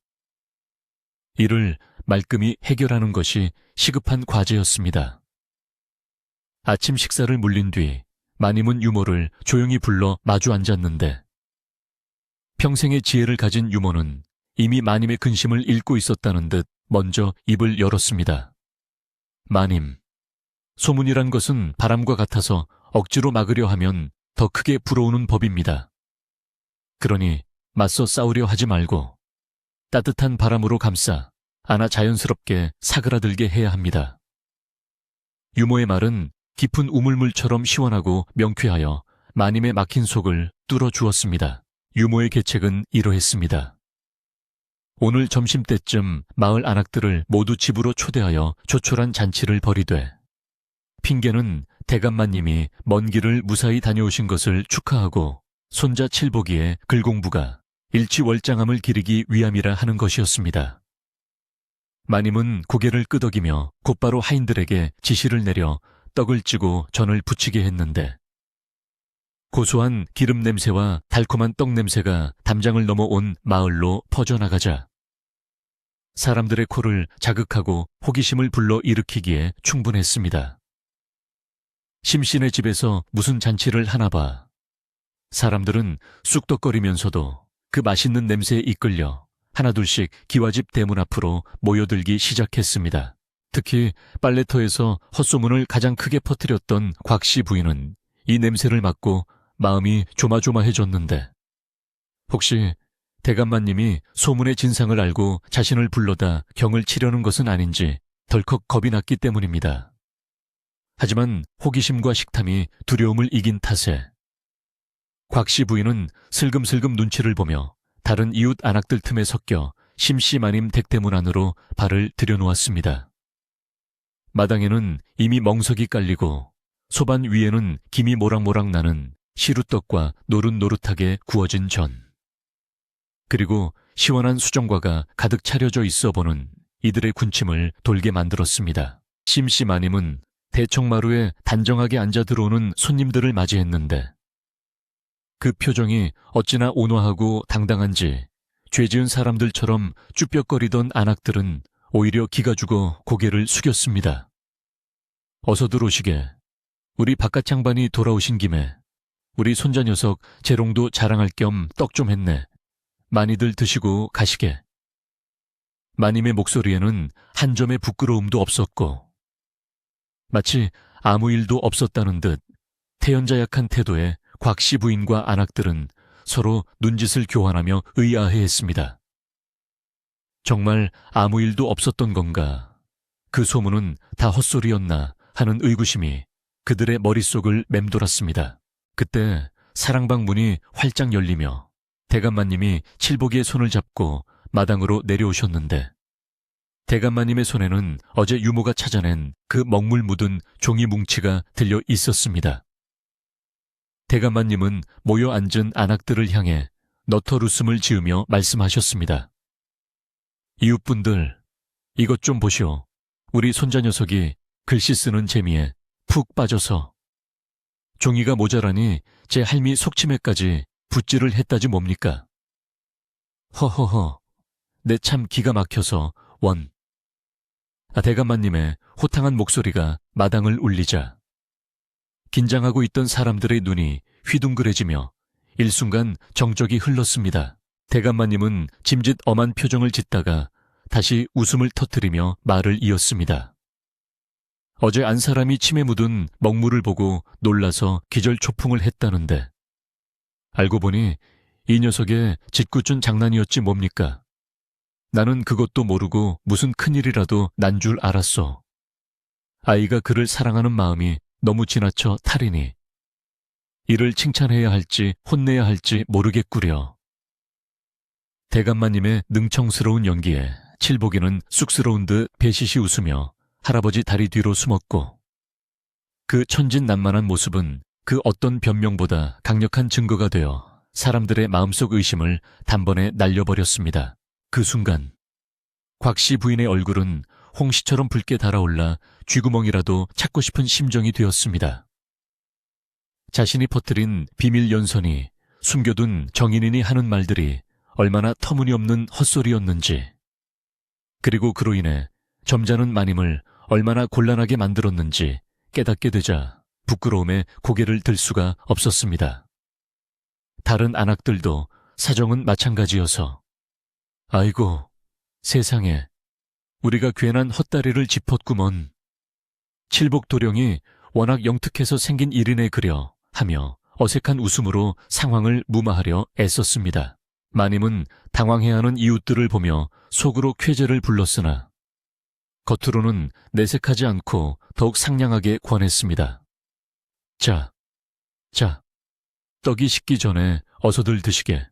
이를 말끔히 해결하는 것이 시급한 과제였습니다. 아침 식사를 물린 뒤 마님은 유모를 조용히 불러 마주 앉았는데 평생의 지혜를 가진 유모는 이미 마님의 근심을 읽고 있었다는 듯 먼저 입을 열었습니다. 마님, 소문이란 것은 바람과 같아서 억지로 막으려 하면 더 크게 불어오는 법입니다. 그러니 맞서 싸우려 하지 말고 따뜻한 바람으로 감싸 안아 자연스럽게 사그라들게 해야 합니다. 유모의 말은 깊은 우물물처럼 시원하고 명쾌하여 마님의 막힌 속을 뚫어주었습니다. 유모의 계책은 이러했습니다. 오늘 점심때쯤 마을 안악들을 모두 집으로 초대하여 조촐한 잔치를 벌이되 핑계는 대감마님이 먼 길을 무사히 다녀오신 것을 축하하고 손자 칠복이의 글공부가 일치월장함을 기리기 위함이라 하는 것이었습니다. 마님은 고개를 끄덕이며 곧바로 하인들에게 지시를 내려 떡을 찌고 전을 부치게 했는데 고소한 기름 냄새와 달콤한 떡 냄새가 담장을 넘어온 마을로 퍼져나가자 사람들의 코를 자극하고 호기심을 불러일으키기에 충분했습니다. 심신의 집에서 무슨 잔치를 하나 봐. 사람들은 쑥덕거리면서도 그 맛있는 냄새에 이끌려 하나둘씩 기와집 대문 앞으로 모여들기 시작했습니다. 특히 빨래터에서 헛소문을 가장 크게 퍼뜨렸던 곽씨 부인은 이 냄새를 맡고 마음이 조마조마해졌는데 혹시 대감마님이 소문의 진상을 알고 자신을 불러다 경을 치려는 것은 아닌지 덜컥 겁이 났기 때문입니다. 하지만 호기심과 식탐이 두려움을 이긴 탓에 곽 씨 부인은 슬금슬금 눈치를 보며 다른 이웃 안악들 틈에 섞여 심씨 마님 댁대문 안으로 발을 들여놓았습니다. 마당에는 이미 멍석이 깔리고 소반 위에는 김이 모락모락 나는 시루떡과 노릇노릇하게 구워진 전, 그리고 시원한 수정과가 가득 차려져 있어 보는 이들의 군침을 돌게 만들었습니다. 심씨 마님은 대청마루에 단정하게 앉아 들어오는 손님들을 맞이했는데 그 표정이 어찌나 온화하고 당당한지 죄지은 사람들처럼 쭈뼛거리던 안악들은 오히려 기가 죽어 고개를 숙였습니다. 어서 들어오시게. 우리 바깥 양반이 돌아오신 김에 우리 손자 녀석 재롱도 자랑할 겸 떡 좀 했네. 많이들 드시고 가시게. 마님의 목소리에는 한 점의 부끄러움도 없었고 마치 아무 일도 없었다는 듯 태연자약한 태도에 곽 씨 부인과 안악들은 서로 눈짓을 교환하며 의아해했습니다. 정말 아무 일도 없었던 건가? 그 소문은 다 헛소리였나 하는 의구심이 그들의 머릿속을 맴돌았습니다. 그때 사랑방 문이 활짝 열리며 대감마님이 칠복이의 손을 잡고 마당으로 내려오셨는데 대감마님의 손에는 어제 유모가 찾아낸 그 먹물 묻은 종이 뭉치가 들려 있었습니다. 대감마님은 모여 앉은 안악들을 향해 너털 웃음을 지으며 말씀하셨습니다. 이웃분들, 이것 좀 보시오. 우리 손자 녀석이 글씨 쓰는 재미에 푹 빠져서 종이가 모자라니 제 할미 속치매까지 붓질을 했다지 뭡니까? 허허허, 내 참 기가 막혀서 원. 대감마님의 호탕한 목소리가 마당을 울리자 긴장하고 있던 사람들의 눈이 휘둥그레지며 일순간 정적이 흘렀습니다. 대감마님은 짐짓 엄한 표정을 짓다가 다시 웃음을 터뜨리며 말을 이었습니다. 어제 안 사람이 침에 묻은 먹물을 보고 놀라서 기절초풍을 했다는데 알고 보니 이 녀석의 짓궂은 장난이었지 뭡니까? 나는 그것도 모르고 무슨 큰일이라도 난 줄 알았어. 아이가 그를 사랑하는 마음이 너무 지나쳐 탈이니 이를 칭찬해야 할지 혼내야 할지 모르겠구려. 대감마님의 능청스러운 연기에 칠복이는 쑥스러운 듯 배시시 웃으며 할아버지 다리 뒤로 숨었고 그 천진난만한 모습은 그 어떤 변명보다 강력한 증거가 되어 사람들의 마음속 의심을 단번에 날려버렸습니다. 그 순간 곽 씨 부인의 얼굴은 홍시처럼 붉게 달아올라 쥐구멍이라도 찾고 싶은 심정이 되었습니다. 자신이 퍼뜨린 비밀 연선이 숨겨둔 정인인이 하는 말들이 얼마나 터무니없는 헛소리였는지, 그리고 그로 인해 점잖은 마님을 얼마나 곤란하게 만들었는지 깨닫게 되자 부끄러움에 고개를 들 수가 없었습니다. 다른 안악들도 사정은 마찬가지여서 아이고 세상에 우리가 괜한 헛다리를 짚었구먼. 칠복도령이 워낙 영특해서 생긴 일이네 그려 하며 어색한 웃음으로 상황을 무마하려 애썼습니다. 마님은 당황해하는 이웃들을 보며 속으로 쾌재를 불렀으나 겉으로는 내색하지 않고 더욱 상냥하게 권했습니다. 자, 떡이 식기 전에 어서들 드시게.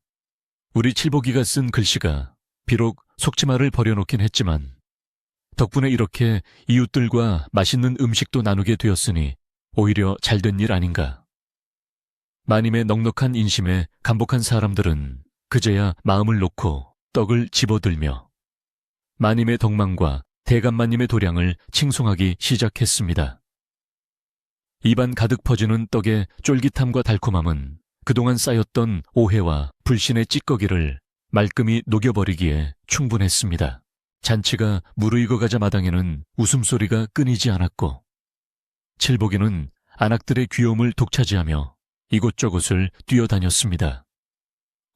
우리 칠복이가 쓴 글씨가 비록 속치마를 버려놓긴 했지만 덕분에 이렇게 이웃들과 맛있는 음식도 나누게 되었으니 오히려 잘된 일 아닌가. 마님의 넉넉한 인심에 감복한 사람들은 그제야 마음을 놓고 떡을 집어들며 마님의 덕망과 대감마님의 도량을 칭송하기 시작했습니다. 입안 가득 퍼지는 떡의 쫄깃함과 달콤함은 그동안 쌓였던 오해와 불신의 찌꺼기를 말끔히 녹여버리기에 충분했습니다. 잔치가 무르익어가자 마당에는 웃음소리가 끊이지 않았고 칠복이는 안악들의 귀여움을 독차지하며 이곳저곳을 뛰어다녔습니다.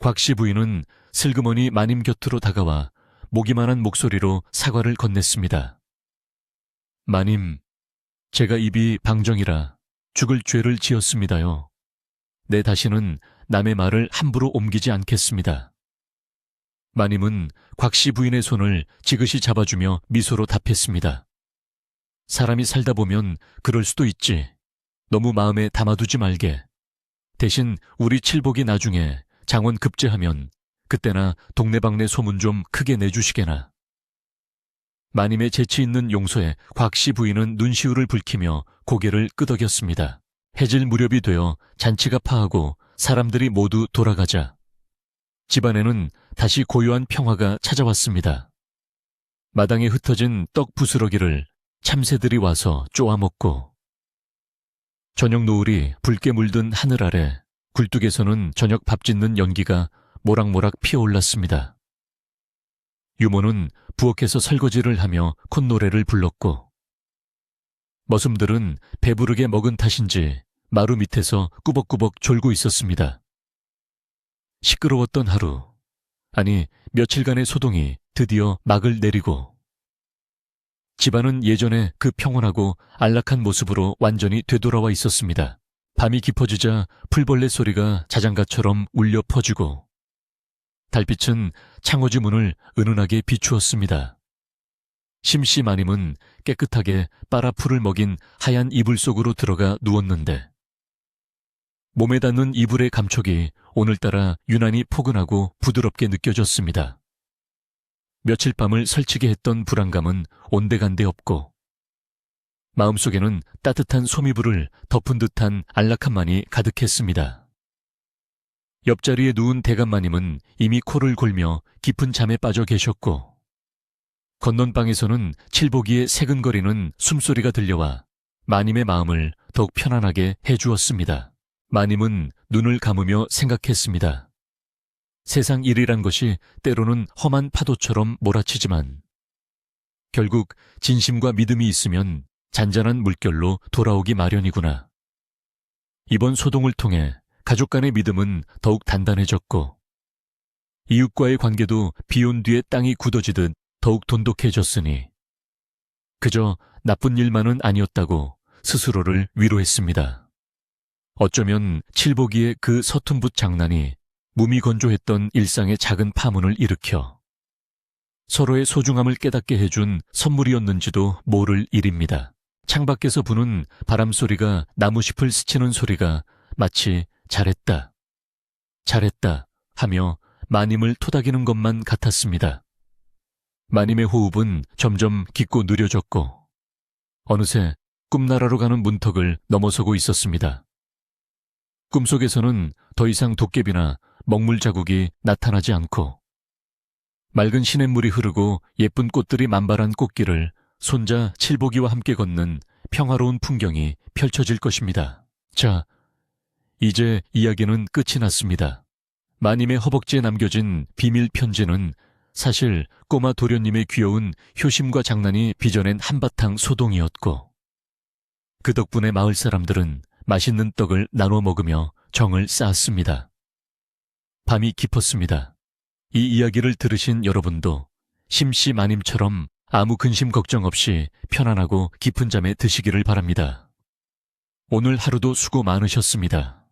곽 씨 부인은 슬그머니 마님 곁으로 다가와 모기만한 목소리로 사과를 건넸습니다. 마님, 제가 입이 방정이라 죽을 죄를 지었습니다요. 내 다시는 남의 말을 함부로 옮기지 않겠습니다. 마님은 곽 씨 부인의 손을 지그시 잡아주며 미소로 답했습니다. 사람이 살다 보면 그럴 수도 있지. 너무 마음에 담아두지 말게. 대신 우리 칠복이 나중에 장원 급제하면 그때나 동네방네 소문 좀 크게 내주시게나. 마님의 재치 있는 용서에 곽씨 부인은 눈시울을 붉히며 고개를 끄덕였습니다. 해질 무렵이 되어 잔치가 파하고 사람들이 모두 돌아가자 집안에는 다시 고요한 평화가 찾아왔습니다. 마당에 흩어진 떡 부스러기를 참새들이 와서 쪼아먹고, 저녁 노을이 붉게 물든 하늘 아래 굴뚝에서는 저녁 밥 짓는 연기가 모락모락 피어올랐습니다. 유모는 부엌에서 설거지를 하며 콧노래를 불렀고, 머슴들은 배부르게 먹은 탓인지 마루 밑에서 꾸벅꾸벅 졸고 있었습니다. 시끄러웠던 하루, 아니 며칠간의 소동이 드디어 막을 내리고 집안은 예전에 그 평온하고 안락한 모습으로 완전히 되돌아와 있었습니다. 밤이 깊어지자 풀벌레 소리가 자장가처럼 울려 퍼지고 달빛은 창호지 문을 은은하게 비추었습니다. 심씨 마님은 깨끗하게 빨아풀을 먹인 하얀 이불 속으로 들어가 누웠는데 몸에 닿는 이불의 감촉이 오늘따라 유난히 포근하고 부드럽게 느껴졌습니다. 며칠 밤을 설치게 했던 불안감은 온데간데 없고 마음속에는 따뜻한 소미불을 덮은 듯한 안락함만이 가득했습니다. 옆자리에 누운 대감마님은 이미 코를 골며 깊은 잠에 빠져 계셨고 건넌방에서는 칠보기의 새근거리는 숨소리가 들려와 마님의 마음을 더욱 편안하게 해주었습니다. 마님은 눈을 감으며 생각했습니다. 세상 일이란 것이 때로는 험한 파도처럼 몰아치지만 결국 진심과 믿음이 있으면 잔잔한 물결로 돌아오기 마련이구나. 이번 소동을 통해 가족 간의 믿음은 더욱 단단해졌고 이웃과의 관계도 비온 뒤에 땅이 굳어지듯 더욱 돈독해졌으니 그저 나쁜 일만은 아니었다고 스스로를 위로했습니다. 어쩌면 칠보기의 그 서툰붓 장난이 무미건조했던 일상의 작은 파문을 일으켜 서로의 소중함을 깨닫게 해준 선물이었는지도 모를 일입니다. 창밖에서 부는 바람소리가 나무잎을 스치는 소리가 마치 잘했다, 잘했다 하며 마님을 토닥이는 것만 같았습니다. 마님의 호흡은 점점 깊고 느려졌고 어느새 꿈나라로 가는 문턱을 넘어서고 있었습니다. 꿈속에서는 더 이상 도깨비나 먹물 자국이 나타나지 않고 맑은 시냇물이 흐르고 예쁜 꽃들이 만발한 꽃길을 손자 칠보기와 함께 걷는 평화로운 풍경이 펼쳐질 것입니다. 자, 이제 이야기는 끝이 났습니다. 마님의 허벅지에 남겨진 비밀 편지는 사실 꼬마 도련님의 귀여운 효심과 장난이 빚어낸 한바탕 소동이었고 그 덕분에 마을 사람들은 맛있는 떡을 나눠 먹으며 정을 쌓았습니다. 밤이 깊었습니다. 이 이야기를 들으신 여러분도 심씨 마님처럼 아무 근심 걱정 없이 편안하고 깊은 잠에 드시기를 바랍니다. 오늘 하루도 수고 많으셨습니다.